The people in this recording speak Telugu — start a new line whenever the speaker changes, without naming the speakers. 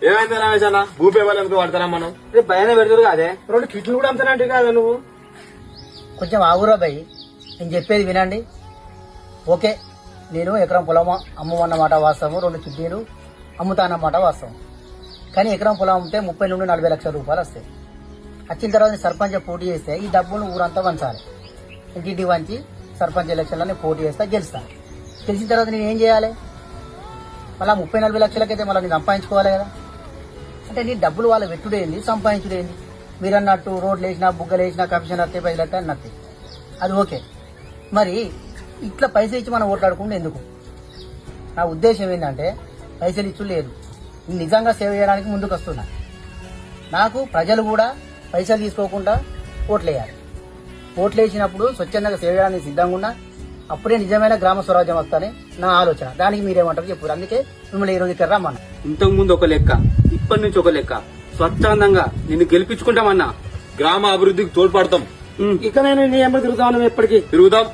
ఏమైంది రమేష్ అన్న భూపే వాళ్ళకి పడతారా మనం
భయానే పెడతారు కాదే 2 కిట్లు కూడా అమ్ముతానంటే కాదా నువ్వు?
కొంచెం ఆగురా భయ్, నేను చెప్పేది వినండి. ఓకే, నేను ఎకరం పొలం అమ్మమన్నమాట వాస్తవం, 2 కిడ్నీలు అమ్ముతానన్నమాట వాస్తవం. కానీ ఎకరం పొలం అమ్మితే 30 నుండి 40 లక్షల రూపాయలు వస్తాయి. వచ్చిన తర్వాత నేను సర్పంచ్ పోటీ చేస్తే ఈ డబ్బును ఊరంతా వంచాలి. ఇంటింటి వంచి సర్పంచ్ ఎలక్షన్లో నేను పోటీ చేస్తా, గెలుస్తాను. గెలిచిన తర్వాత నేను ఏం చేయాలి? మళ్ళీ 30-40 లక్షలకైతే మళ్ళీ నేను సంపాదించుకోవాలి కదా. అంటే నీ డబ్బులు వాళ్ళ వెట్టుడేంది, సంపాదించుడేంది? మీరు అన్నట్టు రోడ్లు వేసినా, బుగ్గలు వేసినా, కమిషన్ వస్తే 10 లక్షలు అన్నది అది ఓకే. మరి ఇట్లా పైసలు ఇచ్చి మనం ఓట్లాడుకుంటే ఎందుకు? నా ఉద్దేశం ఏంటంటే పైసలు ఇచ్చు లేదు, నిజంగా సేవ చేయడానికి ముందుకు వస్తున్నా. నాకు ప్రజలు కూడా పైసలు తీసుకోకుండా ఓట్లేయాలి. ఓట్లు వేసినప్పుడు స్వచ్ఛందంగా సేవ చేయడానికి సిద్ధంగా ఉన్నా, అప్పుడే నిజమైన గ్రామ స్వరాజ్యం వస్తానే నా ఆలోచన. దానికి మీరేమంటారు చెప్పారు. అందుకే మిమ్మల్ని ఈ రోజు ఇక్కడ రమ్మన్నా.
ఇంతకు ముందు ఒక లెక్క, ఇప్పటి నుంచి ఒక లెక్క. స్వచ్ఛందంగా నిన్ను గెలిపించుకుంటామన్నా.
గ్రామ అభివృద్ధికి తోడ్పడతాం.
ఇక నేను నీ ఎంబడి తిరుగుతాను, ఎప్పటికీ
తిరుగుదాం.